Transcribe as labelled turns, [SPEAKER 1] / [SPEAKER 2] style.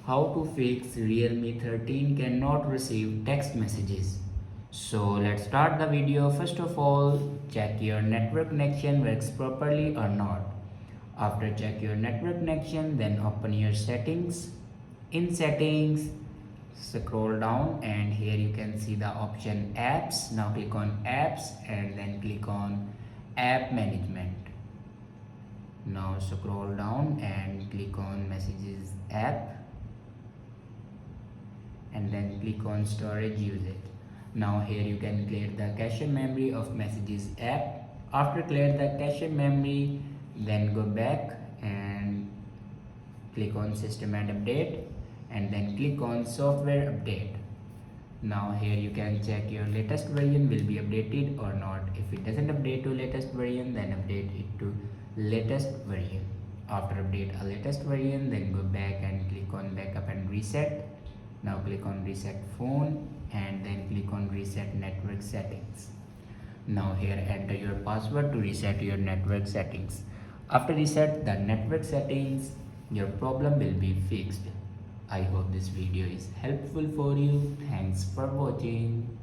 [SPEAKER 1] how to fix Realme 13 cannot receive text messages. So let's start the video. First of all, check your network connection works properly or not. After check your network connection, then open your settings. In settings, scroll down and here you can see the option apps. Now click on apps and then click on app management. Now scroll down and click on messages app and then click on storage usage. Now here you can clear the cache memory of messages app. After clear the cache memory, then go back and click on system and update and then click on software update. Now here you can check your latest version will be updated or not. If it doesn't update to latest version, then update it to latest version. After update a latest version, then go back and click on backup and reset. Now click on reset phone and then click on reset network settings. Now here enter your password to reset your network settings. After reset the network settings, your problem will be fixed. I hope this video is helpful for you. Thanks for watching.